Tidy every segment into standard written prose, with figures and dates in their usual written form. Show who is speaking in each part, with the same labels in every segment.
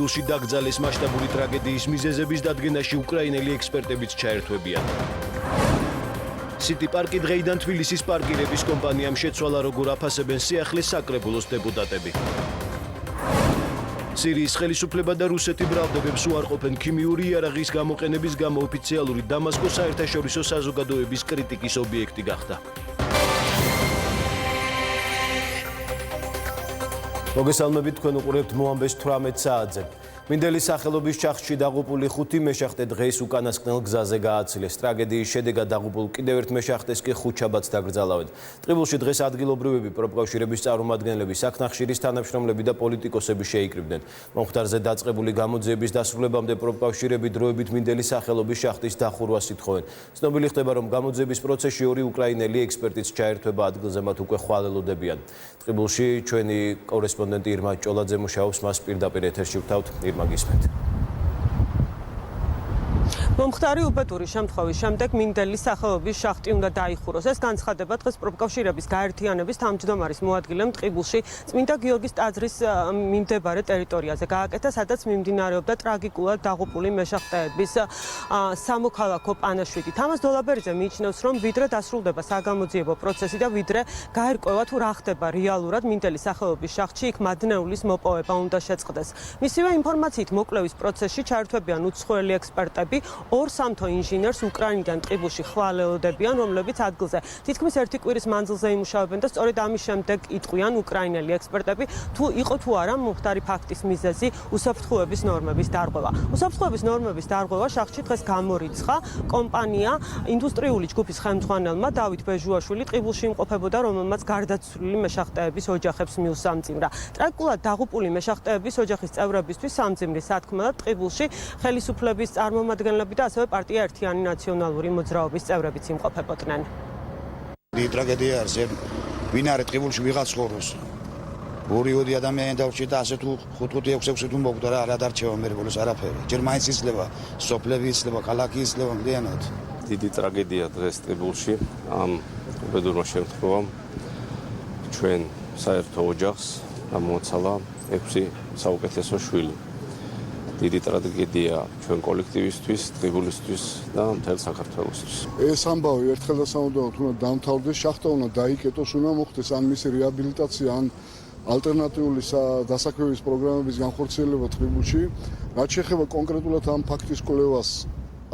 Speaker 1: ტყიბულში დაკრძალეს მასშტაბური ტრაგედიის მიზეზების დადგენაში უკრაინელი ექსპერტებიც ჩაერთვებიან. City Park-ი დღეიდან თბილისის პარკირების კომპანიამ შეცვალა, როგორ აფასებენ სიახლის საკრებულოს დეპუტატები. სირიის ხელისუფლება და რუსეთი ბრალდებებს უარყოფენ ქიმიური იარაღის გამოყენების გამო ოფიციალური დამასკოს საერთაშორისო საზოგადოების კრიტიკის ობიექტი გახდა. მოგესალმებით, თქვენ უყურებთ მოამბეს 18 საათზე. მინდელის სახელობის ჩახში დაღუპული 5 მეშახტე დღეს უკანასკნელ გზაზე გააცილეს. ტრაგედიის შედეგად დაღუპულ კიდევ ერთ მეშახტეს კი ხუთშაბათს დაკრძალავენ. ტყიბულში დღეს ადგილობრივები, პროფკავშირების წარმომადგენლები, საქნახშირის თანამშრომლები და პოლიტიკოსები შეიკრიბნენ. მომხდარზე დაწყებული გამოძიების დასრულებამდე პროფკავშირები დროებით მინდელის სახელობის შახტის დახურვას ითხოვენ. ცნობილი ხდება, რომ გამოძიების პროცესში ორი უკრაინელი ექსპერტიც ჩაერთვება ადგილზე, მათ უკვე ხვალელოდებიან. ტყიბულში ჩვენი კორესპონდენტი ირმა ჭოლაძე მუშაობს, მას პირდაპირ ეთერში ვთავთ. Magistrat.
Speaker 2: მომხდარი უბედური შემთხვევის შემდეგ მინდელის სახელობის შახტი უნდა დაიხუროს. ეს განცხადება დღეს პროფკავშირების გაერთიანების თავმჯდომარის მოადგილემ ტყიბულში წმინდა გიორგის ტაძრის მიმდებარე ტერიტორიაზე გააკეთა, სადაც მიმდინარეობდა ტრაგიკულად დაღუპული მეშახტეების სამოქალაქო პანაშვიდი. თამაზ დოლაბერიძე მიიჩნევს, რომ ვიდრე დასრულდება საგამოძიებო პროცესი და ვიდრე გაერკვევა თუ რა ხდება რეალურად მინდელის სახელობის შახტში, იქ მადნეულის მოპოვება უნდა შეწყდეს. მისივე ინფორმაციით მოკვლევის პროცესში ჩაერთვებიან უცხოელი ექსპერტები. ორ სამთო ინჟინერს უკრაინიდან ტყიბულში ხვალელოდებიან, რომლებიც ადგილზე თითქმის ერთი კვირის მანძილზე იმუშავებენ და სწორედ ამის შემდეგ იტყვიან უკრაინელი ექსპერტები, თუ იყო თუ არა მომხდარი ფაქტის მიზეზი უსაფრთხოების ნორმების დარღვევა. უსაფრთხოების ნორმების დარღვევა შახტში დღეს გამორიცხა კომპანია ინდუსტრიული ჯგუფის ხელმძღვანელმა დავით ბეჟუაშვილი ტყიბულში იმყოფებოდა, რომელმაც გარდაცვლილი მეშახტეების ოჯახებს მიუსამძიმრა. ტრაგიკულად დაღუპული მეშახტეების ოჯახის წევრებისთვის სამძიმრის სათქმელად ტყიბულში ხელისუფლების წარმომადგენლები და ასევე პარტია ერთიანი ნაციონალური მოძრაობის წევრებიც იმყოფებოდნენ.
Speaker 3: ტრაგედია არის, ვინ არის ტყიბულში ვიღაც ხოროს. ორი ადამიანი დავრჩი და ასე თუ 5-6 თუ მოკვდა რა დარჩევა მე ბოლოს არაფერი. ჯერ მაინც იცლება, სოფლები იცლება, ქალაქი იცლება მთლიანად.
Speaker 4: დიდი ტრაგედია დღეს ტყიბულში ამ უბედურმა შემთხვევამ ჩვენ საერთო ოჯახს ამოაცალა 6 საუკეთესო შვილი. დიდი ტრაგედია ჩვენ კოლექტივისთვის, ტყიბულისთვის და მთელ საქართველოსთვის.
Speaker 5: ეს ამბავი ერთხელ და სამუდამოდ უნდა დამთავრდეს, შახტა უნდა დაიკეტოს, უნდა მოხდეს ან მისი რეაბილიტაცია, ან ალტერნატიული დასაქმების პროგრამების განხორციელება ტყიბულში. რაც შეეხება კონკრეტულად ამ ფაქტის კვლევას,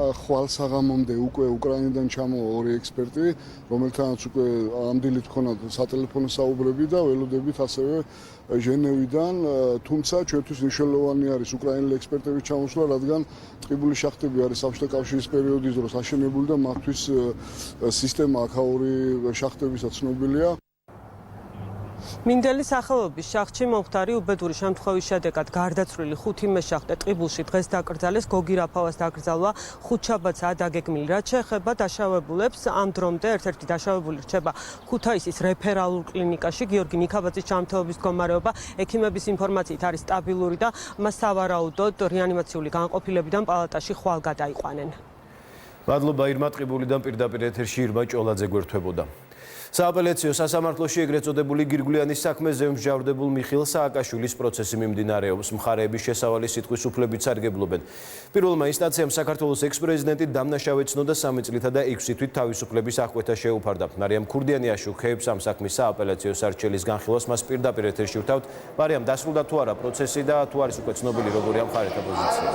Speaker 5: ხვალ საღამომდე უკვე უკრაინიდან ჩამოვა ორი ექსპერტი, რომელთანაც უკვე ამდილი თქონათ სატელეფონო საუბრები და ველოდებით ასევე ჟენევიდან, თუმცა ჩვენთვის მნიშვნელოვანი არის უკრაინელი ექსპერტების ჩამოსვლა, რადგან ტყიბულის შახტები არის საბჭოთა კავშირის პერიოდის დროს აშენებული და მათთვის სისტემა აქაური შახტებისაც ცნობილია.
Speaker 2: მინდელის სახელობის შახტში მომხდარი უბედური შემთხვევის შედეგად გარდაცვლილი 5 მეშახტე ტყიბულში დღეს დაკრძალეს. გოგი რაფავას დაკრძალვა ხუთშაბათსაა დაგეგმილი. რაც შეეხება დაშავებულებს, ამ დრომდე ერთ-ერთი დაშავებული რჩება ქუთაისის რეფერალურ კლინიკაში. გიორგი ნიქაბაძის ჯანმრთელობის მდგომარეობა ექიმების ინფორმაციით არის სტაბილური და მას სავარაუდოდ რეანიმაციული განყოფილებიდან პალატაში ხვალ გადაიყვანენ.
Speaker 1: მადლობა ირმა, ტყიბულიდან პირდაპირ ეთერში ირმა ჭოლაძე გვერდებოდა. სააპელაციო სასამართლოში ეგრეთ წოდებული გირგვლიანის საქმეზე მსჯავრდებულ მიხეილ სააკაშვილის პროცესი მიმდინარეობს. მხარეების შესავალი სიტყვის უფლებით სარგებლობენ. პირველმა ინსტანციამ საქართველოს ექს-პრეზიდენტი დამნაშავე ცნოდა 3 წლითა და 6 თვით თავისუფლების აღკვეთა შეუფარდა. მარიამ ქურდიანი აშუქებს ამ საქმის სააპელაციო სარჩელის განხილვას, მას პირდაპირ ეთერში ვთავთ. მარიამ, დასრულდა თუ არა პროცესი და თუ არის უკვე ცნობილი როგორია მხარეთა პოზიცია?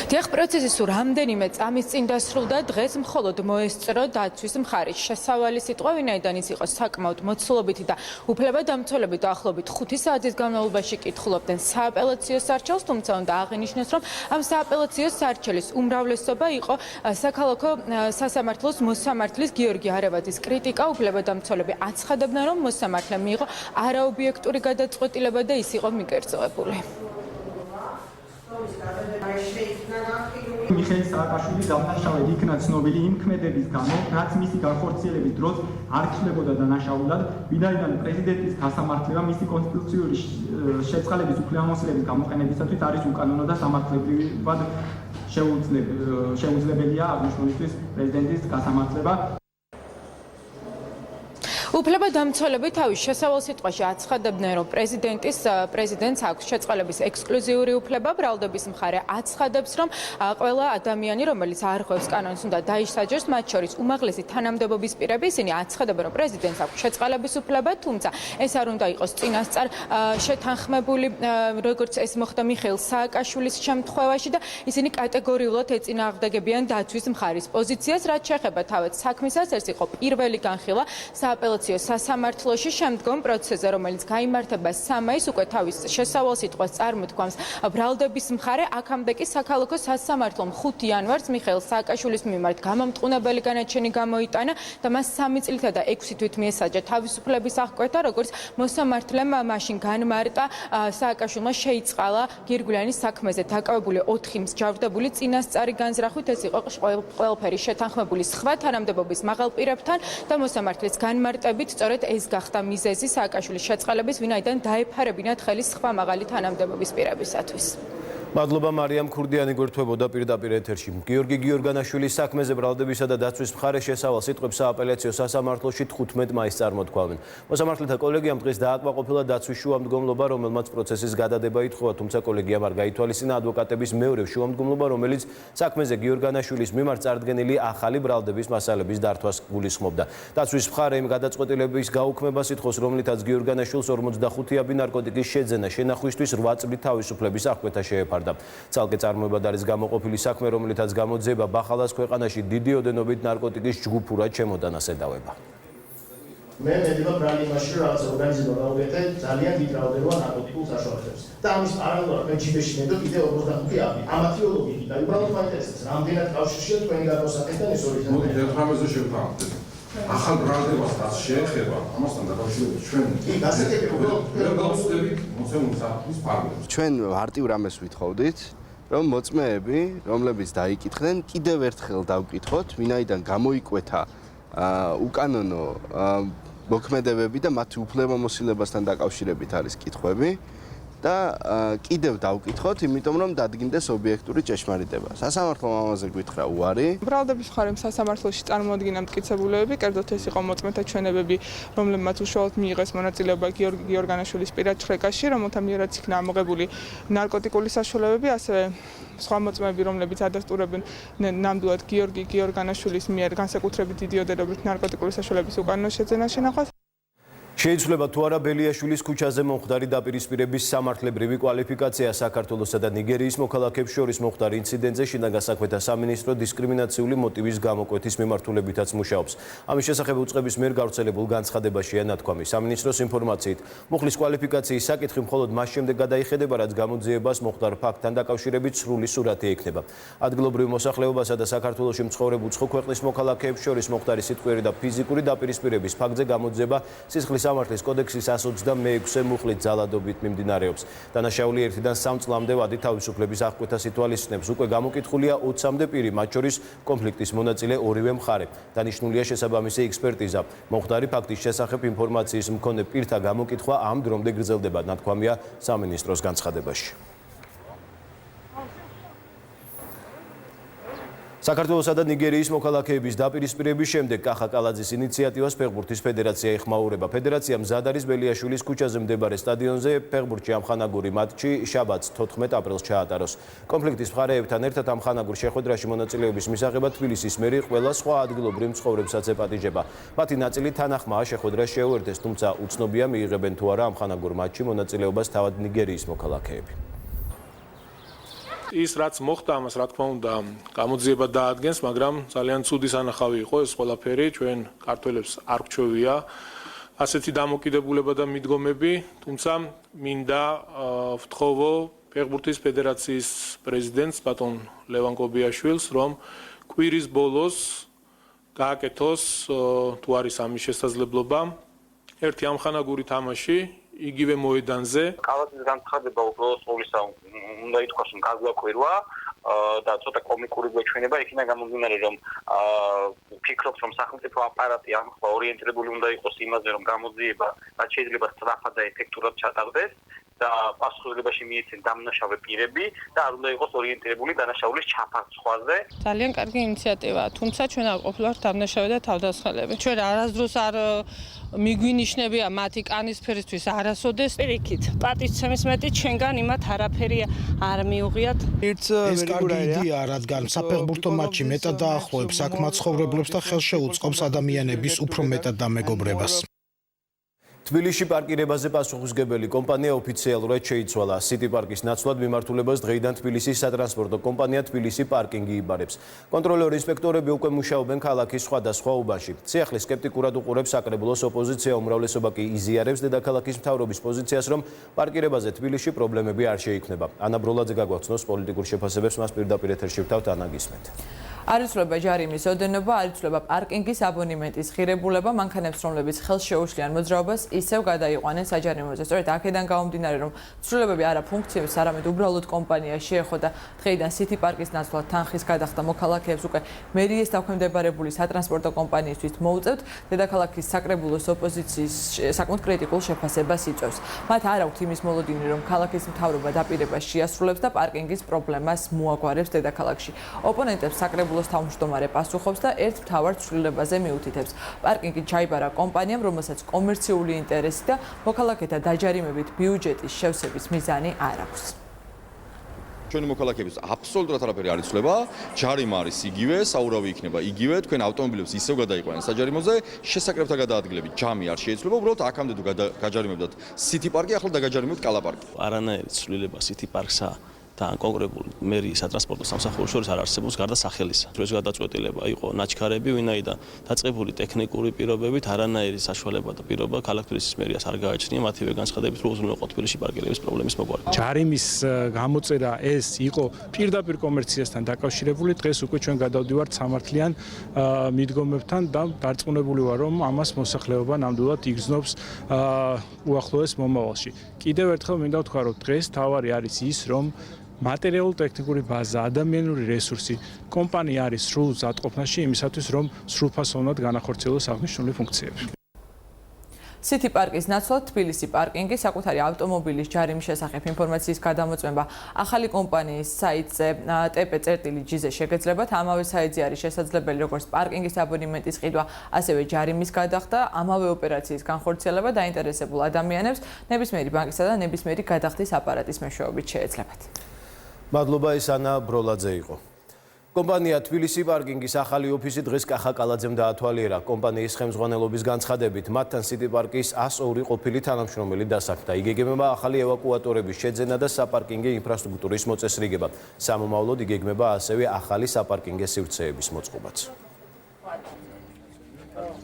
Speaker 6: დიახ, პროცესი სულ რამდენიმე წამის წინ დასრულდა. დღეს მხოლოდ მოესწრო დაცვის მხარის შესავალი სიტყვა, ვინაიდან ის იყო საკმაოდ მოცულობითი და უფლებადამცველები დაახლოებით 5 საათის განმავლობაში კითხულობდნენ სააპელაციო სარჩელს, თუმცა უნდა აღინიშნოს, რომ ამ სააპელაციო სარჩელის უმრავლესობა იყო საქალაქო სასამართლოს მოსამართლის გიორგი არევაძის კრიტიკა. უფლებადამცველები აცხადებდნენ, რომ მოსამართლემ მიიღო არაობიექტური გადაწყვეტილება და ის იყო მიკერძოებული.
Speaker 7: მიხეილ სააკაშვილი დამნაშავედ იქნა ცნობილი იმ ქმედების გამო, რაც მისი განხორციელების დროს არ ცვლებოდა დანაშაულად, ვინაიდან პრეზიდენტის გასამართლება მისი კონსტიტუციური შეწყალების უფლებამოსილების გამოყენებისათვის არის უკანონო და სამართლებრივად შეუძლებელია აღნიშნულისთვის პრეზიდენტის გასამართლება.
Speaker 6: უფლებადამცველები თავის შესავალ სიტყვაში აცხადებდნენ, რომ პრეზიდენტს აქვს შეწყალების ექსკლუზიური უფლება, ბრალდების მხარე აცხადებს, რომ ყველა ადამიანი, რომელიც არღვევს კანონს, უნდა დაისაჯოს, მათ შორის უმაღლესი თანამდებობის პირები, ისინი აცხადებენ, რომ პრეზიდენტს აქვს შეწყალების უფლება, თუმცა ეს არ უნდა იყოს წინასწარ შეთანხმებული, როგორც ეს მოხდა მიხეილ სააკაშვილის შემთხვევაში და ისინი კატეგორიულად ეწინააღმდეგებიან დაცვის მხარის პოზიციას, რაც შეეხება თავად საქმისას, ეს იყო პირველი განხილვა სააპელაციო სასამართლოში, შემდგომ პროცესზე, რომელიც გაიმართება 3 მაისს, უკვე თავის შესავალ სიტყვას წარმოთქვამს ბრალდების მხარე, აქამდე კი საქალაქო სასამართლომ 5 იანვარს მიხეილ სააკაშვილის მიმართ გამამტყუნებელი განაჩენი გამოიტანა და მას 3 წლითა და 6 თვით მიესაჯა თავისუფლების აღკვეთა, როგორც მოსამართლემ მაშინ განმარტა, სააკაშვილმა შეიწყალა გირგვლიანის საქმეზე დაკავებული 4 მსჯავრდებული წინასწარი განზრახვით, ეს იყო ყველაფერი შეთანხმებული სხვა თანამდებობის მაღალ პირებთან და მოსამართლის განმარტებით, სწორედ ეს გახდა მიზეზი სააკაშვილის შეწყალების, ვინაიდან დაეფარებინათ ხელი სხვა მაღალი თანამდებობის პირებისათვის.
Speaker 1: მადლობა მარიამ ქურდიანი გვერდთვებოდა პირდაპირ ეთერში. გიორგი გიორგანაშვილის საქმეზე ბრალდებისა და დაცვის მხარე შესავალ სიტყვებს სააპელაციო სასამართლოში 15 მაისს წარმოთქვამენ. მოსამართლეთა კოლეგიამ დღეს დააკმაყოფილა დაცვის შუამდგომლობა, რომელმაც პროცესის გადადება ითხოვა, თუმცა კოლეგიამ არ გაითვალისწინა ადვოკატების მეორე შუამდგომლობა, რომელიც საქმეზე გიორგანაშვილის მიმართ წარდგენილი ახალი ბრალდების მასალების დართვას გულისხმობდა. დაცვის მხარე იმ გადაწყვეტილების გაუქმებას ითხოვს, რომლითაც გიორგანაშვილს 45 ნარკოტიკის შეძენა შენახვისთვის 8 წლით თავისუფლების აღკვეთა შეეფარდა. ცალკე წარმოებად არის გამოყოფილი საქმე, რომლითაც გამოძიება ბახალას ქვეყანაში დიდი ოდენობით ნარკოტიკის ჯგუფურად შემოდანას ედავება.
Speaker 8: მე მედება ბრალი იმაში, რომ რაღაც ორგანიზება გავუკეთე ძალიან დიდ რაოდენობა ნარკოტიკულ საშუალებას. და ამის პარალელურად მე ჯიბეში მედო კიდე 45 აპრილი. ამათი ლოგიკა და უბრალოდ მაინტერესებს, რამდენად კავშირშია თქვენი გადმოსახედიდან ეს ორი ზონა.
Speaker 9: დედრამეზე შევთანხმდით. ახალ ბრალდებას რაც შეეხება, ამასთან დაკავშირებით ჩვენ
Speaker 8: კი, გასაგებია, უბრალოდ
Speaker 9: ვერ გავხსნებით მოცემული საფრთხის ფარგლებს.
Speaker 10: ჩვენ მარტივ რამეს ვითხოვდით, რომ მოწმეები, რომლებიც დაიკითხნენ, კიდევ ერთხელ დავკითხოთ, ვინაიდან გამოიკვეთა უკანონო მოქმედებები და მათი უფლებამოსილებასთან დაკავშირებით არის კითხვები და კიდევ დავკითხოთ, იმიტომ რომ დადგინდეს ობიექტური ჭეშმარიტება. სასამართლომ ამაზე გითხრა უარი.
Speaker 11: ბრალდების მხარემ სასამართლოში წარმოადგინა მტკიცებულებები, კერძოდ ეს იყო მოწმეთა ჩვენებები, რომლებმაც უშუალოდ მიიღეს მონაწილეობა გიორგი გიორგანაშვილის პირად შრეკაში, რომელთა მიერაც იქნა ამოღებული ნარკოტიკული საშუალებები, ასევე სხვა მოწმეები, რომლებიც ადასტურებენ ნამდვილად გიორგი გიორგანაშვილის მიერ განსაკუთრებით დიდი ოდენობით ნარკოტიკული საშუალების უკანონო შეძენას შენახვას.
Speaker 1: შეიძლება თუ არა ბელიაშვილის ქუჩაზე მომხდარი დაპირისპირების სამართლებრივი კვალიფიკაცია საქართველოსა და ნიგერიის მოქალაქეებს შორის მომხდარ ინციდენტზე შინაგან საქმეთა სამინისტრო დისკრიმინაციული მოტივის გამოკვეთის მიმართულებითაც მუშაობს. ამის შესახებ უწყების მიერ გავრცელებულ განცხადებაშია ნათქვამი. სამინისტროს ინფორმაციით, მუხლის კვალიფიკაციის საკითხი მხოლოდ მას შემდეგ გადაიხედება, რაც გამოძიებას მომხდარ ფაქტთან დაკავშირებით სრული სურათი ექნება. ადგილობრივ მოსახლეობასა და საქართველოში მცხოვრებ უცხო ქვეყნის მოქალაქეებს შორის მომხდარი სიტყვიერი და ფიზიკური დაპირისპირების ფაქტზე გამოძიება სისხლის სამართლის კოდექსის 126 მუხლით ძალადობით მიმდინარეობს. დანაშაული 1-დან 3 წლამდე ვადით თავისუფლების აღკვეთას ითვალისწინებს. უკვე გამოკითხულია 20-მდე პირი, მათ შორის კონფლიქტის მონაწილე ორივე მხარე. დანიშნულია შესაბამისი ექსპერტიზა. მომხდარი ფაქტის შესახებ ინფორმაციის მქონე პირთა გამოკითხვა ამ დრომდე გრძელდება, ნათქვამია სამინისტროს განცხადებაში. საქართველოსა და ნიგერიის მოქალაქეების დაპირისპირების შემდეგ კახა კალაძის ინიციატივას ფეხბურთის ფედერაცია ეხმაურება. ფედერაცია მზად არის ბელიაშვილის ქუჩაზე მდებარე სტადიონზე ფეხბურთში ამხანაგური მატჩი შაბათს 14 აპრილს ჩაატაროს. კონფლიქტის მხარეებთან ერთად ამხანაგურ შეხვედრაში მონაწილეობის მისაღებად თბილისის მერი ყველა სხვა ადგილობრივ მცხოვრებსაც ეპატიჟება. მათი ნაწილი თანახმაა შეხვედრას შეუერთდეს, თუმცა უცნობია მიიღებენ თუ არა ამხანაგურ მატჩში მონაწილეობას თავად ნიგერიის მოქალაქეები.
Speaker 12: ის რაც მოხდა ამას რა თქმა უნდა გამოძიება დაადგენს, მაგრამ ძალიან ცუდი სანახავი იყო ეს ყველაფერი, ჩვენ ქართველებს არ გვჩვევია ასეთი დამოკიდებულება და მიდგომები, თუმცა მინდა ვთხოვო ფეხბურთის ფედერაციის პრეზიდენტს ბატონ ლევან კობიაშვილს, რომ კვირის ბოლოს გააკეთოს თუ არის ამის შესაძლებლობა ერთი ამხანაგური თამაში იგივე მოედანზე.
Speaker 13: კალათის განცხადება უბრალოდ ყოვლისა უნდა ითქვას, რომ გაგვაკვირვა და ცოტა კომიკური გვეჩვენება, იქიდან გამომდინარე, რომ ვფიქრობთ, რომ სახელმწიფო აპარატი ამხლა ორიენტირებული უნდა იყოს იმაზე, რომ გამოძიება რაც შეიძლება სწრაფად და ეფექტურად ჩატარდეს და პასუხისმგებლობაში მიეცენ დამნაშავე პირები და არ უნდა იყოს ორიენტირებული დანაშაულის ჩაფარცხვაზე.
Speaker 14: ძალიან კარგი ინიციატივაა, თუმცა ჩვენ არ ყოფილვართ დამნაშავე და თავდასხმელები. ჩვენ არასდროს არ მიგვინიშნებია მათი კანისფერისთვის არასოდეს.
Speaker 15: პირიქით, პატივცემის მეტი ჩვენგან იმათ არაფერი არ მიუღიათ.
Speaker 16: ეს კარგი იდეაა, რადგან საფეხბურთო მატჩი მეტად დაახლოებს აქ მაცხოვრებლებს და ხელშეუწყობს ადამიანების უფრო მეტად დამეგობრებას.
Speaker 1: თბილისში პარკირებაზე პასუხისმგებელი კომპანია ოფიციალურად შეიცვალა. სიტი პარკის ნაცვლად მიმართულებას დღეიდან თბილისის სატრანსპორტო კომპანია თბილისი პარკინგი იბარებს. კონტროლორ ინსპექტორები უკვე მუშაობენ ქალაქის სხვადასხვა უბანში. სიახლეს სკეპტიკურად უყურებს საკრებულოს ოპოზიცია, უმრავლესობა კი იზიარებს დედაქალაქის მთავრობის პოზიციას, რომ პარკირებაზე თბილისში პრობლემები არ შეიქმნება. ანა ბროლაძე გაგვაცნობს პოლიტიკურ შეფასებებს, მას პირდაპირ ეთერში ვთავთ, ანა გისმენთ.
Speaker 17: არ იცვლება ჯარიმის ოდენობა, არ იცვლება პარკინგის აბონემენტის ღირებულება, მანქანებს, რომლებიც ხელს შეუშლიან მოძრაობას, ისევ გადაიყვანენ საჯარიმოზე. სწორედ აქედან გამომდინარე, რომ ცვლილებები არა ფუნქციებს, არამედ უბრალოდ კომპანია შეეხო და დღეიდან სიტი პარკის ნაცვლად თანხის გადახდა მოქალაქეებს უკვე მერიეს დაქვემდებარებული სატრანსპორტო კომპანიისთვის მოუწევთ, დედაქალაქის საკრებულოს ოპოზიციის საკმაოდ კრიტიკულ შეფასებას იწვევს. მათ არ აქვთ იმის მოლოდინი, რომ ქალაქის მთავრობა დაპირებას შეასრულებს და პარკინგის პრობლემას მოაგვარებს დედაქალაქში. ოპონენტებს საკრებულოს თავმჯდომარე პასუხობს და ერთ მთავარ ცვლილებაზე მიუთითებს. პარკინგი ჩაიბარა კომპანიამ, რომელსაც კომერციული ინტერესი და მოქალაქეთა დაჯარიმებით ბიუჯეტის შევსების მიზანი არ აქვს.
Speaker 18: ჩვენი მოქალაქეების აბსოლუტურად არაფერი არ იცვლება, ჯარიმა არის იგივე, საურავი იქნება იგივე, თქვენ ავტომობილებს ისევ გადაიყვანეთ საჯარიმოზე, შესაკრებთა გადაადგილებით ჯამი არ შეიცვლება, უბრალოდ აქამდე თუ გაჯარიმებდათ სიტი პარკი, ახლა დაგაჯარიმებთ კალა პარკი.
Speaker 19: არანაირი ცვლილება სიტი პარკსა და კონკრეტულ მერიის სატრანსპორტო სამსახურის შორის არ არსებობს გარდა სახელისა. ეს გადაწყვეტილება იყო ნაჩქარები, ვინაიდან დაწყებული ტექნიკური პირობებით არანაირი საშუალება და პირობა ქალაქ თბილისის მერიას არ გააჩნია მათივე განცხადებით, რომ უზრუნველყო თბილისში პარკირების პრობლემის მოგვარება.
Speaker 7: ჯარიმის გამოწერა ეს იყო პირდაპირ კომერციასთან დაკავშირებული, დღეს უკვე ჩვენ გადავდივართ სამართლიან მიდგომებთან და დარწმუნებული ვარ, რომ ამას მოსახლეობა ნამდვილად იგრძნობს უახლოეს მომავალში. კიდევ ერთხელ მინდა ვთქვა, რომ დღეს თავარი არის ის, რომ მატერიალურ-ტექნიკური ბაზა, ადამიანური რესურსი, კომპანია არის სრულ ზადყოფნაში იმისათვის, რომ სრულფასოვნად განახორციელოს აღნიშნული ფუნქციები.
Speaker 17: სიტი პარკის ნაცვლად თბილისი პარკინგი საკუთარი ავტომობილის ჯარიმის შესახებ ინფორმაციის გადამოწმება ახალი კომპანიის საიტზე tp.gz-ზე შეგეძლებათ. ამავე საიტზე არის შესაძლებელი როგორც პარკინგის აბონემენტის ყიდვა, ასევე ჯარიმის გადახდა, ამავე ოპერაციის განხორციელება დაინტერესებულ ადამიანებს ნებისმიერი ბანკისა და ნებისმიერი გადახდის აპარატის მეშვეობით შეეძლებათ.
Speaker 1: მადლობა, ეს ანა ბროლაძე იყო. კომპანია თბილისი პარკინგის ახალი ოფისი დღეს კახაკალაძემ დაათვალიერა. კომპანიის ხელმძღვანელობის განცხადებით, მათთან სიტი პარკის 102 ყოფილი თანამშრომელი დასაქმდა. იგეგმება ახალი ევაკუატორების შეძენა და საპარკინგო ინფრასტრუქტურის მოწესრიგება. სამომავლოდ იგეგმება ასევე ახალი საპარკინგო სივრცეების მოწყობაც.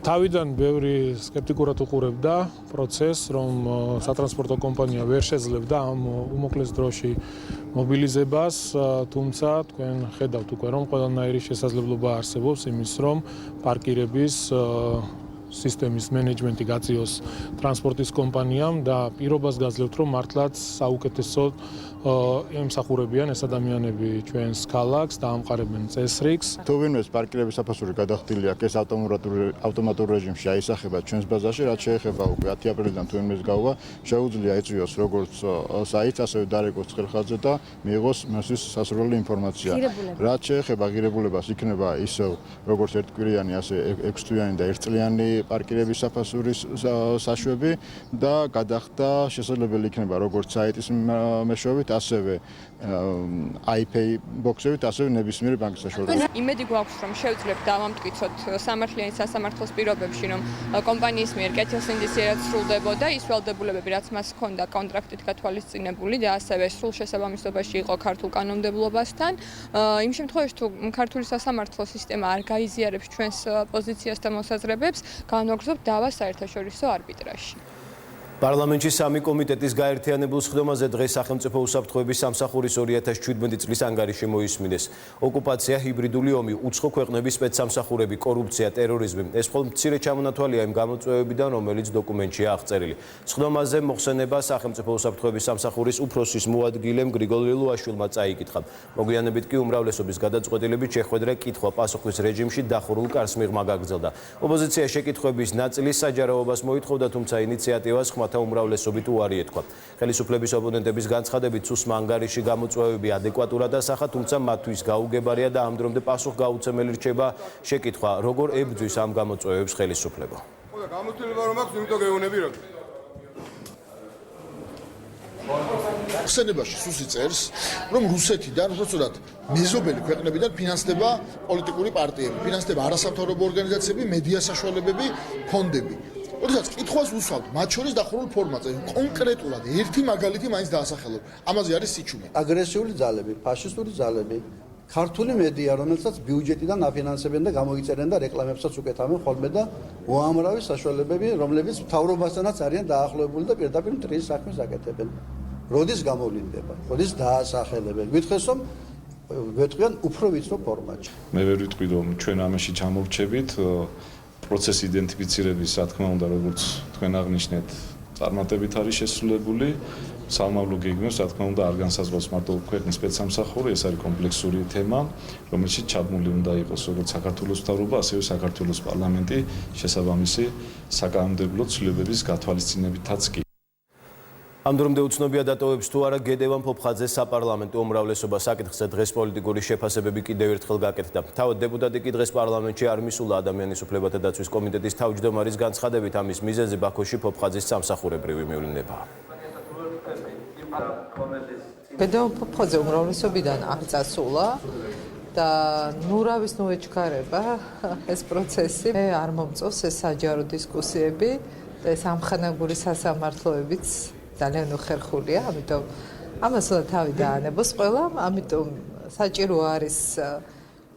Speaker 12: თავიდან ბევრი სკეპტიკურად უყურებდა პროცესს, რომ სატრანსპორტო კომპანია ვერ შეძლებდა ამ უმოკლეს დროში მობილიზებას, თუმცა თქვენ ხედავთ უკვე, რომ ყველანაირი შესაძლებლობა არსებობს იმის, რომ პარკირების სისტემის მენეჯმენტი გაწიოს ტრანსპორტის კომპანიამ და პირობას გაძლევთ, რომ მართლაც საუკეთესო ემსახურებიან ეს ადამიანები ჩვენს ქალაქს და ამყარებენ წესრიგს.
Speaker 20: თუ ვინმეს პარკირების საფასური გადახდილი აქვს, ეს ავტომატურ რეჟიმში აისახება ჩვენს ბაზაში, რაც შეეხება უკვე 10 აპრილიდან თუ ვინმეს გაუვა, შეუძლია ეწვიოს როგორც საიტს, ასევე დარეკოს ცხელხაზზე და მიიღოს მასის სასურველი ინფორმაცია. რაც შეეხება ღირებულებას, იქნება ისევ როგორც ერთკვირიანი, ასე 6 თვიანი და 1 წლიანი პარკირების საფასურის საშვები და გადახდა შესაძლებელი იქნება როგორც საიტის მეშვეობით, ასევე iPay box-ებით, ასევე ნებისმიერი ბანკის საშუალებით.
Speaker 11: იმედი გვაქვს, რომ შევძლებთ დავამტკიცოთ სამართლიანი სასამართლოს პირობებში, რომ კომპანიის მიერ კეთილსინდისიერად სრულდებოდა ის ვალდებულებები, რაც მას ჰქონდა კონტრაქტით გათვალისწინებული და ასევე სრულ შესაბამისობაში იყო ქართულ კანონმდებლობასთან. იმ შემთხვევაში, თუ ქართული სასამართლო სისტემა არ გაიზიარებს ჩვენს პოზიციას და მოსაზრებებს, განვაგრძობთ დავა საერთაშორისო არბიტრაჟში.
Speaker 1: პარლამენტში სამი კომიტეტის გაერთიანებულ სხდომაზე დღეს სახელმწიფო უსაფრთხოების სამსახურის 2017 წლის ანგარიში მოისმინეს. ოკუპაცია, ჰიბრიდული ომი, უცხო ქვეყნების სპეცსამსახურები, კორუფცია, ტერორიზმი. ეს მხოლოდ მცირე ჩამონათვალია იმ გამოწვევებიდან, რომელიც დოკუმენტშია აღწერილი. სხდომაზე მოხსენება სახელმწიფო უსაფრთხოების სამსახურის უფროსის მოადგილემ გრიგოლ ლუაშვილმა წაიკითხა. მოგვიანებით კი უმრავლესობის გადაწყვეტილებით შეხვედრა კითხვა-პასუხის რეჟიმში დახურულ კარს მიღმა გაგრძელდა. ოპოზიცია შეკითხვების ნაწილის საჯაროებას მოითხოვდა, თუმცა ინიციატივას მათი უმრავლესობით უარი ეთქვა. ხელისუფლების ოპონენტების განცხადებით სუსმა ანგარიში გამოწვევები ადეკვატურად ასახა, თუმცა მათთვის გაუგებარია და ამ დრომდე პასუხგაუცემელი რჩება შეკითხვა, როგორ ებრძვის ამ გამოწვევებს ხელისუფლება.
Speaker 5: გამოცდილება რომ აქვს, იმიტომ გეუბნები რა. ხსენებაში სუსი წერს, რომ რუსეთიდან, უბრალოდ მეზობელი ქვეყნებიდან ფინანსდება პოლიტიკური პარტიები, ფინანსდება არასამთავრობო ორგანიზაციები, მედია საშუალებები, ფონდები. როდესაც კითხვას უსვამთ, მათ შორის დახურულ ფორმატზე, კონკრეტულად ერთი მაგალითი მაინც დაასახელო. ამაზე არის სიჩუმე.
Speaker 21: აგრესიული ძალები, ფაშისტური ძალები, ქართული მედია, რომელსაც ბიუჯეტიდან აფინანსებენ და გამოიწერენ და რეკლამებსაც უკეთავენ ხოლმე და უამრავი საშუალებები, რომლებიც მთავრობასთანაც არიან დაახლოებული და პირდაპირ მტრის საქმეს აკეთებენ. როდის გამოვლინდება, როდის დაასახელებენ. გითხეს რომ გვეტყვიან უფრო ვიწრო ფორმატში.
Speaker 22: მე ვერ ვიტყვი რომ ჩვენ ამაში ჩამოვრჩებით პროცესი იდენტიფიცირების, რა თქმა უნდა, როგორც თქვენ აღნიშნეთ, წარმატებით არის შესრულებული. სამმავლო გეგმებს, რა თქმა უნდა, არ განსაზღვრავს მარტო ქვეყნის სპეცსამსახური, ეს არის კომპლექსური თემა, რომელშიც ჩაბმული უნდა იყოს როგორც საქართველოს მთავრობა, ასევე საქართველოს პარლამენტი შესაბამისი საკანონმდებლო ცვლილებების გათვალისწინებითაც კი.
Speaker 1: ამ დრომდე უცნობია დატოვებს თუ არა გედევან ფოფხაძეს საპარლამენტო უმრავლესობა საკითხზე დღეს პოლიტიკური შეფასებები კიდევ ერთხელ გაკეთდა. თავად დეპუტატი კი დღეს პარლამენტში არ მისულა ადამიანის უფლებათა დაცვის კომიტეტის თავმჯდომარის განცხადებით, ამის მიზეზი ბაქოში ფოფხაძის სამსახურებრივი მივლინება.
Speaker 17: გედევან ფოფხაძე უმრავლესობიდან არ წასულა და ნურავის ნუეჩქარება ეს პროცესი არ მომწონს ეს საჯარო დისკუსიები და ეს ამხანაგური სასამართლოებიც ძალიან უხერხულია, ამიტომ ამას უნდა თავი დაანებოს ყველამ, ამიტომ საჭირო არის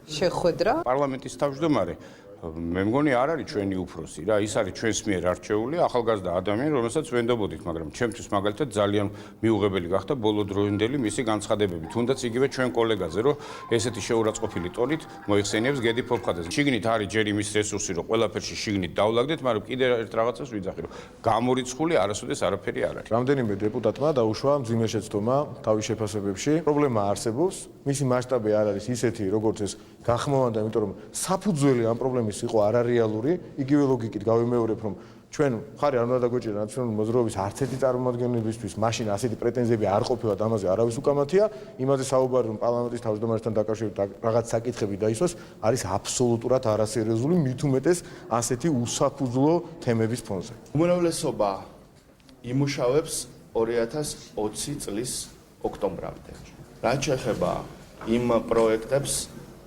Speaker 17: შეხვედრა.
Speaker 23: პარლამენტის თავმჯდომარე მე მგონი არ არის ჩვენი უფროსი რა, ის არის ჩვენს მიერ არჩეული ახალგაზრდა ადამიანი, რომელსაც ვენდობოდით, მაგრამ ჩემთვის მაგალითად ძალიან მიუღებელი გახდა ბოლო დროინდელი მისი განცხადებები, თუნდაც იგივე ჩვენ კოლეგაზე, რომ ესეთი შეურაცხყოფილი ტონით მოიხსენიებს გედი ფოფხაძეს. შიგნით არის ჯერ იმის რესურსი, რომ ყველაფერში შიგნით დავლაგდეთ, მაგრამ კიდე ერთ რაღაცას ვიძახი, რომ გამორიცხული არასოდეს არაფერი არ არის.
Speaker 20: რამდენიმე დეპუტატმა დაუშვა მძიმე შეცდომა თავის შეფასებებში. პრობლემა არსებობს, მისი მასშტაბი არ არის ისეთი, როგორც ეს გახმოვანდა, იმიტომ რომ საფუძველი ამ პრობლემის იყო არარეალური, იგივე ლოგიკით გავიმეორებ, რომ ჩვენ მხარი არ უნდა დაგვეჭირა ნაციონალური მოძრაობის არც ერთი წარმომადგენლებისთვის, მაშინ ასეთი პრეტენზიები არ ყოფილა და ამაზე არავის უკამათია, იმაზე საუბარი რომ პარლამენტის თავმჯდომარესთან დაკავშირებით რაღაც საკითხები დაისვას, არის აბსოლუტურად არასერიოზული, მით უმეტეს ასეთი უსაფუძვლო თემების ფონზე.
Speaker 24: უმრავლესობა იმუშავებს 2020 წლის ოქტომბრამდე. რაც შეეხება იმ პროექტებს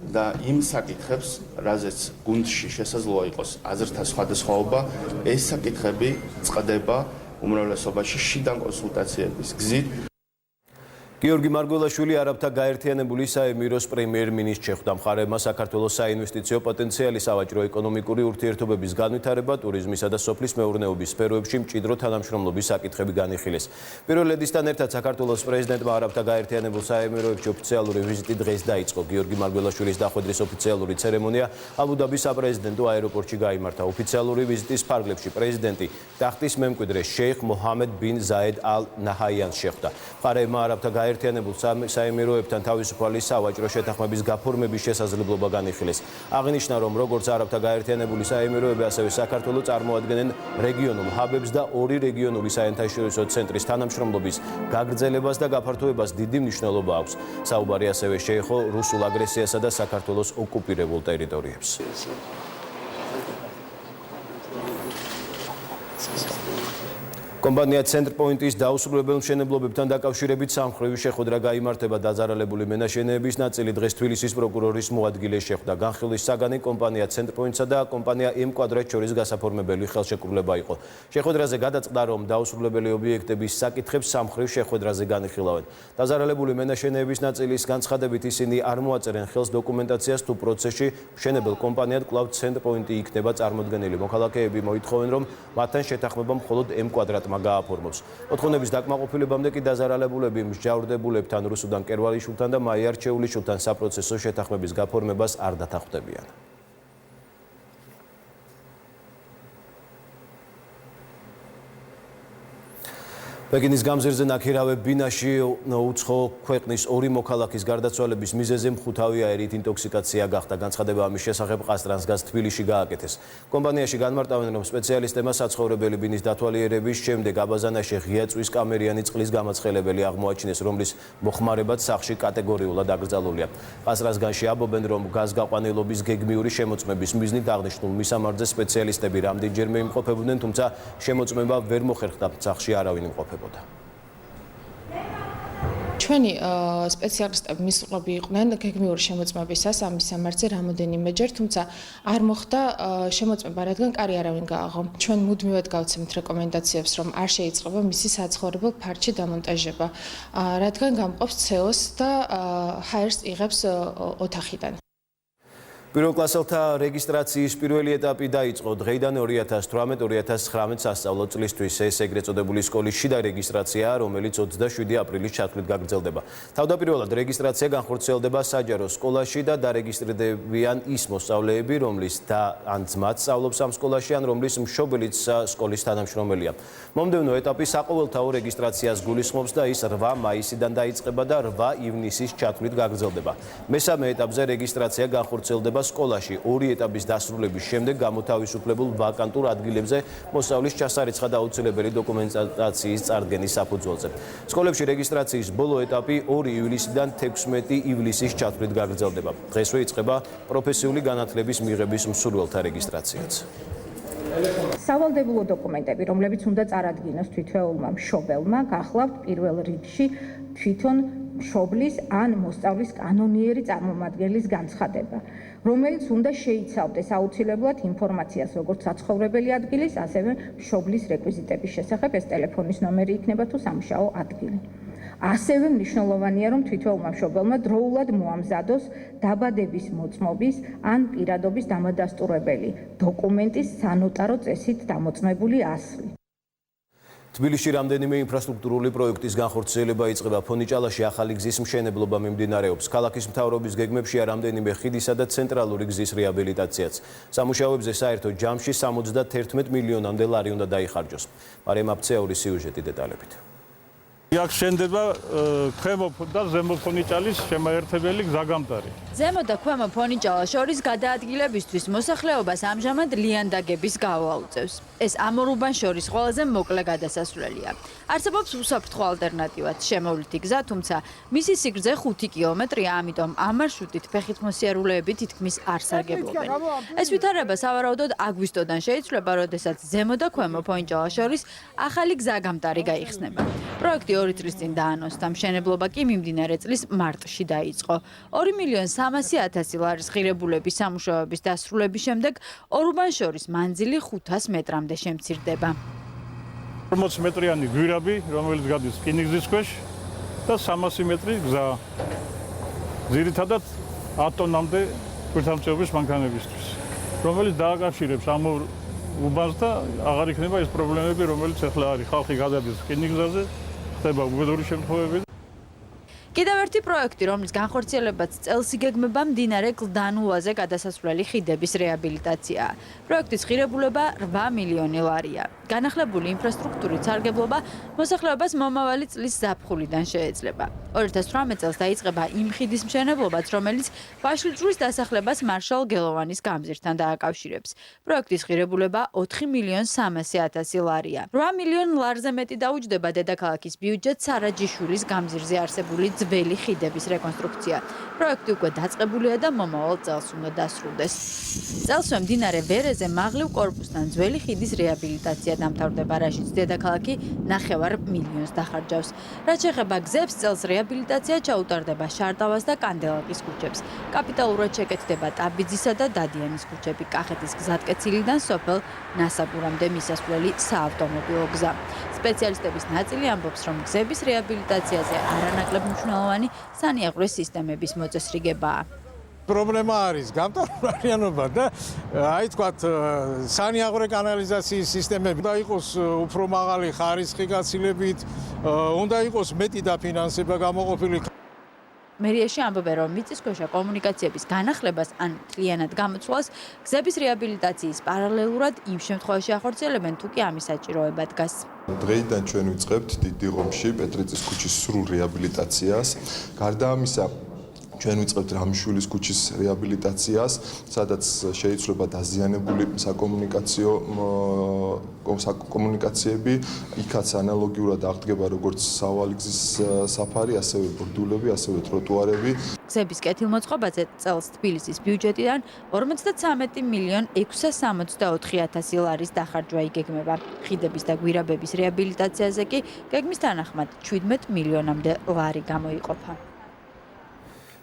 Speaker 24: და იმ საკითხებს, რაზეც გუნდში შესაძლოა იყოს აზრთა სხვადასხვაობა, ეს საკითხები წყდება უმრავლესობაში შიდა კონსულტაციების გზით.
Speaker 1: გიორგი მარგველაშვილი არაბთა გაერთიანებული საემიროს პრემიერ-მინისტრს შეხვდა. მხარეებმა საქართველოს საინვესტიციო პოტენციალი, სავაჭრო ეკონომიკური ურთიერთობების განვითარება, ტურიზმისა და სოფლის მეურნეობის სფეროებში მჭიდრო თანამშრომლობის საკითხები განიხილეს. პირველ ლედისთან ერთად საქართველოს პრეზიდენტმა არაბთა გაერთიანებულ საემიროებში ოფიციალური ვიზიტი დღეს დაიწყო. გიორგი მარგველაშვილის დახვედრის ოფიციალური ცერემონია აბუ-დაბის საპრეზიდენტო აეროპორტში გაიმართა. ოფიციალური ვიზიტის ფარგლებში პრეზიდენტი ტახტის მემკვიდრე შეიხ მოჰამედ ბინ ზაედ ალ ნაჰაიანს შეხვდა. მხარეებმა არაბთა გაერთიანებულ საემიროებთან თავისუფალი სავაჭრო შეთანხმების გაფორმების შესაძლებლობა განიხილეს. აღნიშნა, რომ როგორც არაბთა გაერთიანებული საემიროები, ასევე საქართველო წარმოადგენენ რეგიონულ ჰაბებს და ორი რეგიონული საერთაშორისო ცენტრის თანამშრომლობის გაგრძელებას და გაფართოებას დიდი მნიშვნელობა აქვს. საუბარი ასევე შეეხო რუსულ აგრესიასა და საქართველოს ოკუპირებულ ტერიტორიებს. კომპანია ცენტრპოინტის დაუსრულებელ მშენებლობებთან დაკავშირებით სამმხრივი შეხვედრა გაიმართება. დაზარალებული მენაშენეების ნაწილი დღეს თბილისის პროკურორის მოადგილეს შეხვდა. განხილვის საგანი კომპანია ცენტრპოინტსა და კომპანია M კვადრატ შორის გასაფორმებელი ხელშეკრულება იყო. შეხვედრაზე გადაწყდა, რომ დაუსრულებელი ობიექტების საკითხებს სამმხრივ შეხვედრაზე განიხილავენ. დაზარალებული მენაშენეების ნაწილის განცხადებით ისინი არ მოაწერენ ხელს დოკუმენტაციას, თუ პროცესში მშენებელ კომპანიად კვლავ ცენტრპოინტი იქნება წარმოდგენილი. მოქალაქეები მოითხოვენ, რომ მათთან შეთანხმება მხოლოდ M კვადრატ გააფორმოს. ოთხოვნების დაკმაყოფილებამდე კი დაზარალებულები მსჯავრდებულებთან, რუსუდან კერვალიშვილთან და მაია არჩეულიშვილთან საპროცესო შეთანხმების გაფორმებას არ დათანხმდებიან. პეკინის გამზირზე ნაქირავე ბინაში უცხო ქვეყნის ორი მოქალაქის გარდაცვალების მიზეზი მხუთავი აერით ინტოქსიკაცია გახდა. განცხადება ამის შესახებ ყაზტრანს გაზ თბილისში გააკეთეს. კომპანიაში განმარტავენ, რომ სპეციალისტებმა საცხოვრებელი ბინის დათვალიერების შემდეგ აბაზანაში ღია წვის კამერიანი წყლის გამაცხელებელი აღმოაჩინეს, რომლის მოხმარებაც სახლში კატეგორიულად აკრძალულია. ყაზრასგანში ამბობენ, რომ გაზგაყვანილობის გეგმიური შემოწმების მიზნით აღნიშნულ მისამართზე სპეციალისტები რამდენჯერმე იმყოფებოდნენ, თუმცა შემოწმება ვერ მოხერხდა, სახლში არავინ იმყოფებოდა.
Speaker 2: ჩვენი სპეციალისტები მისუყვები იყვნენ გეგმიური შემოწმებისას ამ მისამართზე რამოდენიმეჯერ, თუმცა არ მოხდა შემოწმება, რადგან კარი არავინ გააღო. ჩვენ მუდმივად გავცემთ რეკომენდაციებს, რომ არ შეიწყება მისი საცხოვრებელ ფართში დამონტაჟება, რადგან გამყოფს CO-ს და ჰაერს იღებს ოთახიდან.
Speaker 1: პირველ კლასელთა რეგისტრაციის პირველი ეტაპი დაიწყო დღეიდან 2018-2019 სასწავლო წლისთვის. ეს ეგრეთ წოდებული სკოლის შიდა რეგისტრაციაა, რომელიც 27 აპრილის ჩათვლით გაგრძელდება. თავდაპირველად რეგისტრაცია განხორციელდება საჯარო სკოლაში და დარეგისტრირდებიან ის მოსწავლეები, რომლის და ან ძმაც სწავლობს ამ სკოლაში, ან რომლის მშობელიც სკოლის თანამშრომელია. მომდევნო ეტაპი საყოველთაო რეგისტრაციას გულისხმობს და ის 8 მაისიდან დაიწყება და 8 ივნისის ჩათვლით გაგრძელდება. მესამე ეტაპზე რეგისტრაცია განხორციელდება სკოლაში. ორი ეტაპის დასრულების შემდეგ გამოთავისუფლებულ ვაკანტურ ადგილებზე მოსწავლის ჩასარიცხად აუცილებელი დოკუმენტაციის წარდგენის საფუძველზე. სკოლებში რეგისტრაციის ბოლო ეტაპი 2 ივლისიდან 16 ივლისის ჩათვლით გაგრძელდება. დღესვე იწყება პროფესიული განათლების მიღების მსურველთა რეგისტრაციაც.
Speaker 3: სავალდებულო დოკუმენტები, რომლებიც უნდა წარადგინოს თვითმფრინავმა მშობელმა, გახლავთ პირველ რიგში თვითონ მშობლის ან მოსწავლის კანონიერი წარმომადგენლის განცხადება, რომელიც უნდა შეიცავდეს აუცილებლად ინფორმაციას როგორც საცხოვრებელი ადგილის, ასევე მშობლის რეკვიზიტების შესახებ, ეს ტელეფონის ნომერი იქნება თუ სამუშაო ადგილი. ასევე მნიშვნელოვანია, რომ თვითმფრინავმა მშობელმა დროულად მოამზადოს დაბადების მოწმობის ან პირადობის დამადასტურებელი დოკუმენტის სანოტარო წესით დამოწმებული ასლი.
Speaker 1: თბილისში რამდენიმე ინფრასტრუქტურული პროექტის განხორციელება იწყება. ფონიჭალაში ახალი გზის მშენებლობა მიმდინარეობს. ქალაქის მთავრობის გეგმებშია რამდენიმე ხიდისა და ცენტრალური გზის რეაბილიტაციაც. სამუშაოებზე საერთო ჯამში 71 მილიონამდე ლარი უნდა დაიხარჯოს. მარიამ აბცეაურის სიუჟეტი დეტალებით.
Speaker 4: აქ შენდება ქვემო და ზემო ფონიჭალის შემაერთებელი გზაგამტარი.
Speaker 6: ზემო და ქვემო ფონიჭალა შორის გადაადგილებისთვის მოსახლეობას ამჟამად ლიანდაგების გავა უწევს. ეს ამ ორ უბანს შორის ყველაზე მოკლე გადასასვლელია. არსებობს უსაფრთხო ალტერნატივად შემოვლითი გზა, თუმცა მისი სიგრძე 5 კილომეტრია, ამიტომ ამ მარშრუტით ფეხით მოსიარულეები თითქმის არ სარგებლობენ. ეს ვითარება სავარაუდოდ აგვისტოდან შეიცვლება, როდესაც ზემო და ქვემო ფონიჭალა შორის ახალი გზაგამტარი გაიხსნება. პროექტი 2 წლის წინ დაანონსდა, მშენებლობა კი მიმდინარე წლის მარტში დაიწყო. 2.300.000 ლარის ღირებულების სამუშაოების დასრულების შემდეგ ორ უბანს შორის მანძილი 500 მეტრამდე შემცირდება.
Speaker 4: 40 მეტრიანი გვირაბი, რომელიც გადის რკინიგზის ქვეშ და 300 მეტრი გზა. ძირითადად 10 ტონამდე გვირთამწეობის მანქანებისთვის, რომელიც დააკავშირებს ამ ორ უბანს და აღარ იქნება ეს პრობლემები, რომელიც ახლა არის. ხალხი გადადის რკინიგზაზე, ხდება უბედური შემთხვევები.
Speaker 6: კიდევ ერთი პროექტი, რომლის განხორციელებაც წელს იგეგმება, მდინარე კლდანულაზე გადასასვლელი ხიდების რეაბილიტაციაა. პროექტის ღირებულება 8 მილიონი ლარია. განახლებული ინფრასტრუქტურით სარგებლობა მოსახლეობას მომავალი წლის ზაფხულიდან შეეძლება. 2018 წელს დაიწყება იმ ხიდის მშენებლობაც, რომელიც ვაშლიჭვრის დასახლებას მარშალ გელოვანის გამზირთან დააკავშირებს. პროექტის ღირებულება 4.300.000 ლარია. 8 მილიონ ლარზე მეტი დაუჯდება დედაქალაქის ბიუჯეტს სარაჯიშვილის გამზირზე არსებული ძველი ხიდების რეკონსტრუქცია. პროექტი უკვე დაწყებულია და მომავალ წელს უნდა დასრულდეს. წელსვე მდინარე ვერეზე მაღლივ კორპუსთან ძველი ხიდის რეაბილიტაცია დამთავრდება, რაშიც დედაქალაქი 9 მილიონს დახარჯავს. რაც შეეხება გზებს, წელს რეაბილიტაცია ჩაუტარდება შარტავას და კანდელაკის ქუჩებს. კაპიტალურად შეკეთდება ტაბიძისა და დადიანის ქუჩები, კახეთის გზატკეცილიდან სოფელ ნასაგურამდე მისასვლელი საავტომობილო გზა. სპეციალისტების ნაწილი ამბობს, რომ გზების რეაბილიტაციაზე არანაკლებ მნიშვნელოვანი სანიაღვრეს სისტემების მოწესრიგებაა.
Speaker 25: პრობლემა არის გამტარუნარიანობა და აი თქვათ სანიაღვრე კანალიზაციის სისტემები უნდა იყოს უფრო მაღალი ხარისხი გაცილებით, უნდა იყოს მეტი დაფინანსება გამოყოფილი.
Speaker 6: მერიაში ამბობენ, რომ მიწისქვეშა კომუნიკაციების განახლებას ან მთლიანად გამოცვლას გზების რეაბილიტაციის პარალელურად იმ შემთხვევაში ახორციელებენ, თუ კი ამის საჭიროება დგას.
Speaker 8: დღეიდან ჩვენ ვიწყებთ დიდი რომში პეტრიწის ქუჩის სრულ რეაბილიტაციას. გარდა ამისა, ჩვენ ვიწყებთ რამიშვილის ქუჩის რეაბილიტაციას, სადაც შეიცვლება დაზიანებული საკომუნიკაციები, იქაც ანალოგიურად აღდგება როგორც სავალი გზის საფარი, ასევე ბორდულები, ასევე ტროტუარები.
Speaker 6: გზების კეთილმოწყობაზე წელს თბილისის ბიუჯეტიდან 53,664,000 ლარის დახარჯვა იგეგმება. ხიდების და გვირაბების რეაბილიტაციაზე კი გეგმის თანახმად 17 მილიონამდე ლარი გამოიყოფა.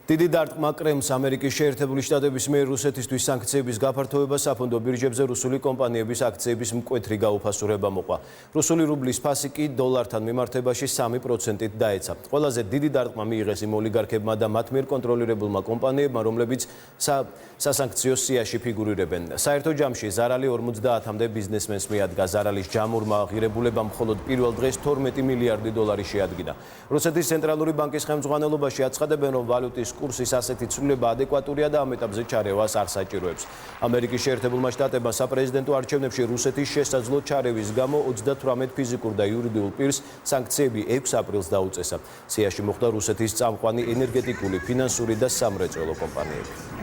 Speaker 1: დიდი დარტყმა კრემლს ამერიკის შეერთებული შტატების მიერ რუსეთისთვის სანქციების გაფართოება საფონდო ბირჟებზე რუსული კომპანიების აქციების მკვეთრი გაუფასურება მოყვა. რუსული რუბლის ფასი კი დოლართან მიმართებაში 3%-ით დაეცა. ყველაზე დიდი დარტყმა მიიღეს იმ ოლიგარქებმა და მათ მიერ კონტროლირებულმა კომპანიებმა, რომლებიც სასანქციო სიაში ფიგურირებენ. საერთო ჯამში ზარალი 50-მდე ბიზნესმენს მიადგა. ზარალის ჯამურმა აღირებულებამ მხოლოდ პირველ დღეს 12 მილიარდი დოლარი შეადგინა. რუსეთის ცენტრალური ბანკის ხელმძღვანელობაში აცხადებენ, რომ ვალუტის კურსის ასეთი ცვლილება ადეკვატურია და ამ ეტაპზე ჩარევას არ საჭიროებს. ამერიკის შეერთებულმა შტატებმა საპრეზიდენტო არჩევნებში რუსეთის შესაძლო ჩარევის გამო 38 ფიზიკურ და იურიდიულ პირს სანქციები 6 აპრილს დაუწესა. სიაში მოხვდა რუსეთის წამყვანი ენერგეტიკული, ფინანსური და სამრეწველო კომპანიები.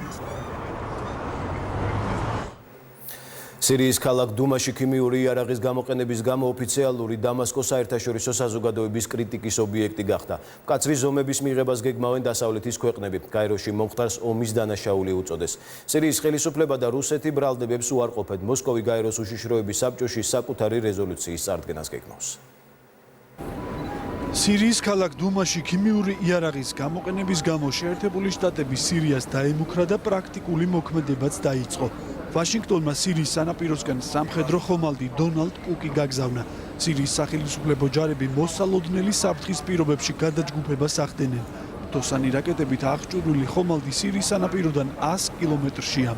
Speaker 1: სირიის ქალაქ დუმაში ქიმიური იარაღის გამოყენების გამო ოფიციალური დამასკოს საერთაშორისო საზოგადოების კრიტიკის ობიექტი გახდა. მკაცრი ზომების მიღებას გეგმავენ დასავლეთის ქვეყნები. კაიროში მომხდარს ომის დანაშაული უწოდეს. სირიის ხელისუფლება და რუსეთი ბრალდებებს უარყოფენ. მოსკოვი გაეროს უშიშროების საბჭოში საკუთარი რეზოლუციის წარდგენას გეგმავს.
Speaker 9: სირიის ქალაქ დუმაში ქიმიური იარაღის გამოყენების გამო შეერთებული შტატები სირიას დაემუქრა და პრაქტიკული მოქმედებაც დაიწყო. ვაშინგტონმა სირიის სანაპიროსკენ სამხედრო ხომალდი დონალდ კუკი გაგზავნა. სირიის სახელმწიფო ჯარები მოსალოდნელი საფრთხის პირობებში გადაჯგუფებას ახდენენ. თოსანი რაკეტებით აღჭურვილი ხომალდი სირიის სანაპიროდან 100 კილომეტრშია.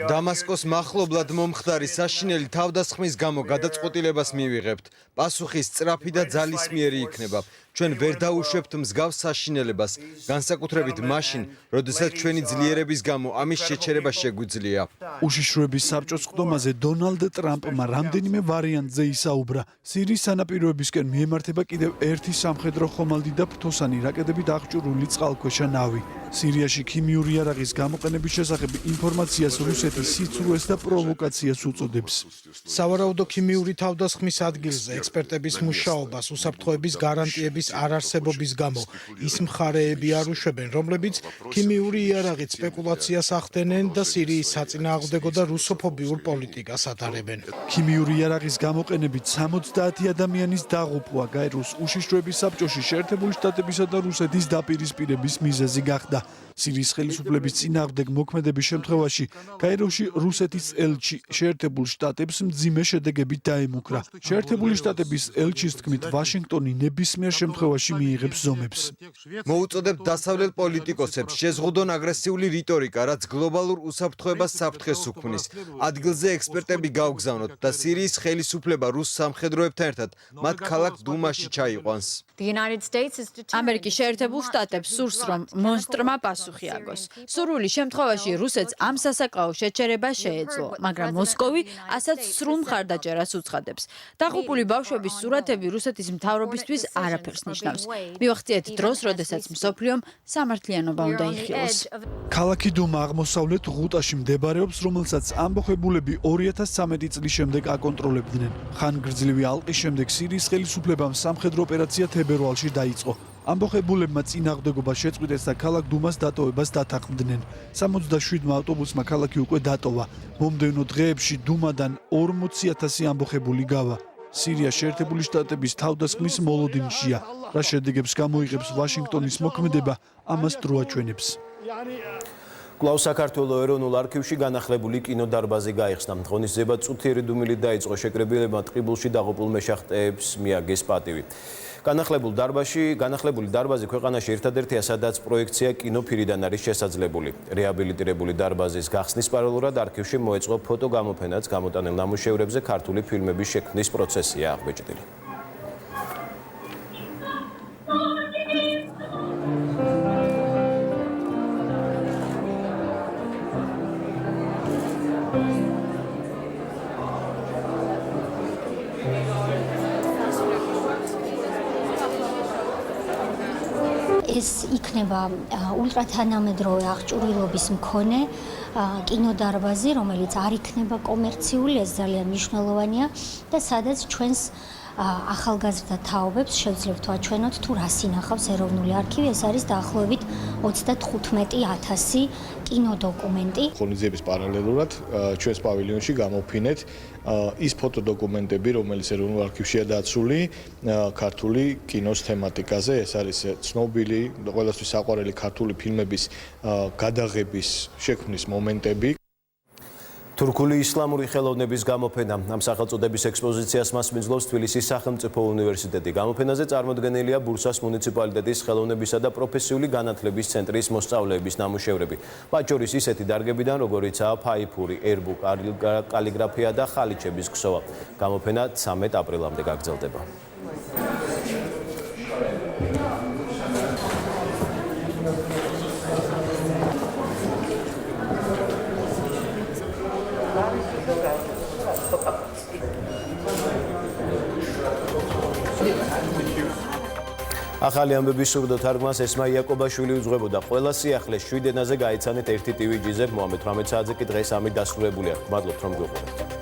Speaker 10: დამასკოს მახლობლად მომხდარი საშინელი თავდასხმის გამო გადაწყვეტილებას მივიღებთ. პასუხი სწრაფი და ძალისმიერი იქნება. ჩვენ ვერ დაუშვებთ მსგავს საშინელებას, განსაკუთრებით მაშინ, როდესაც ჩვენი ძლიერების გამო ამის შეჩერება შეგვიძლია.
Speaker 9: უშიშროების საბჭოს ხდომაზე დონალდ ტრამპმა რამდენიმე ვარიანტზე ისაუბრა. სირიის სანაპიროებისკენ მიემართება კიდევ ერთი სამხედრო ხომალდი და ფრთოსანი რაკეტებით აღჭურვილი წყალქვეშა ნავი. სირიაში ქიმიური იარაღის გამოყენების შესახებ ინფორმაციას რუსეთი სიცრუეს და პროვოკაციას უწოდებს.
Speaker 16: სავარაუდო ქიმიური თავდასხმის ადგილზე ექსპერტების მუშაობას უსაფრთხოების გარანტიების არარსებობის გამო ის მხარეები არ უშვებენ, რომლებიც ქიმიური იარაღით სპეკულაციას ახდენენ და სირიის საწინააღმდეგო და რუსოფობიურ პოლიტიკას ატარებენ.
Speaker 9: ქიმიური იარაღის გამოყენებით 70 ადამიანის დაღუპვა გაეროს უშიშროების საბჭოში შეერთებული შტატებისა და რუსეთის დაპირისპირების მიზეზი გახდა. სირიის ხელისუფლების წინააღმდეგ მოქმედების შემთხვევაში გაეროში რუსეთის ელჩი შეერთებულ შტატებს მძიმე შედეგებით დაემუქრა. შეერთებული შტატების ელჩის თქმით, ვაშინგტონი ნებისმიერ შემთხვევაში მიიღებს ზომებს.
Speaker 10: მოუწოდებთ დასავლელ პოლიტიკოსებს შეზღუდონ აგრესიული რიტორიკა, რაც გლობალურ უსაფრთხოებას საფრთხეს უქმნის. ადგილზე ექსპერტები გაუგზავნოთ და სირიის ხელისუფლება რუს სამხედროებთან ერთად მათ ქალაქ დუმაში ჩაიყვანს.
Speaker 6: ამერიკის შეერთებულ შტატებს სურს, რომ მონსტრმა პასუხი აგოს. სურვილი შემთხვევაში რუსეთს ამ სასაკაო შეჩერებას შეეძლო, მაგრამ მოსკოვი ასაც სრულ მხარდაჭერას უცხადებს. დაღუპული ბავშვების სურათები რუსეთის მთავრობისთვის არაფერს ნიშნავს. მივახციეთ დროს, როდესაც მსოფლიომ სამართლიანობა უნდა იხილოს.
Speaker 9: ქალაქი დუმა აღმოსავლეთ ღუტაში მდებარეობს, რომელსაც ამბოხებულები 2013 წლის შემდეგ აკონტროლებდნენ. ხანგრძლივი ალყის შემდეგ სირიის ხელისუფლებამ სამხედრო ოპერაცია თებერვალში დაიწყო. ამბოხებულებმა წინააღმდეგობა შეწყვიტეს და ქალაქ დუმას დატოვებას დათანხმდნენ. 67 ავტობუსმა ქალაქი უკვე დატოვა. მომდევნო დღეებში დუმადან 40,000 ამბოხებული გავა. სირია შეერთებული შტატების თავდასხმის მოლოდინშია. რა შედეგებს გამოიღებს ვაშინგტონის მოქმედება, ამას დრო აჩვენებს.
Speaker 1: კვლავ საქართველოს ეროვნულ არქივში განახლებული კინოდარბაზი გაიხსნა. ღონისძიება წუთიერი დუმილით დაიწყო. შეკრებილებმა ტყიბულში დაღუპულ მეშახტეებს მიაგეს პატივი. განახლებული დარბაზი ქვეყანაში ერთადერთია, სადაც პროექცია კინოფირიდან არის შესაძლებელი. რეაბილიტირებული დარბაზის გახსნის პარალელურად არქივში მოეწყო ფოტოგამოფენაც. გამოტანილ ნამუშევრებზე ქართული ფილმების შექმნის პროცესია აღბეჭდილი.
Speaker 13: ეს იქნება ულტრათანამედროვე აღჭურვილობის მქონე კინოდარბაზი, რომელიც არ იქნება კომერციული, ეს ძალიან მნიშვნელოვანია და სადაც ჩვენს ახალგაზრდა თაობებს შევძლებთ ვაჩვენოთ თუ რას ინახავს ეროვნული არქივი. ეს არის დაახლოებით 35,000 კინოდოკუმენტი.
Speaker 14: ღონისძიების პარალელურად ჩვენს პავილიონში გამოვფინეთ ის ფოტოდოკუმენტები, რომელიც ეროვნულ არქივშია დაცული ქართული კინოს თემატიკაზე. ეს არის ცნობილი, ყველასთვის საყვარელი ქართული ფილმების გადაღების შექმნის მომენტები.
Speaker 1: თურქული ისლამური ხელოვნების გამოფენა. ამ სახელწოდების ექსპოზიციას მასპინძლობს თბილისის სახელმწიფო უნივერსიტეტი. გამოფენაზე წარმოდგენილია ბურსას მუნიციპალიტეტის ხელოვნებისა და პროფესიული განათლების ცენტრის მოსწავლეების ნამუშევრები. მათ შორის ისეთი დარგებიდან, როგორიცაა ფაიფური, ერბუ, კალიგრაფია და ხალიჩების ქსოვა. გამოფენა 13 აპრილამდე გაგრძელდება. ახალი ამბების სურდო თარგმანს ესმა იაკობაშვილი უძღვებოდა. ყველა სიახლე 7 ენაზე გაიცანეთ ერთი ტივიჯიზე. მოამედ 18 საათზე კი დღეს ამით დასრულებულია. მადლობთ რომ გვიყურებთ.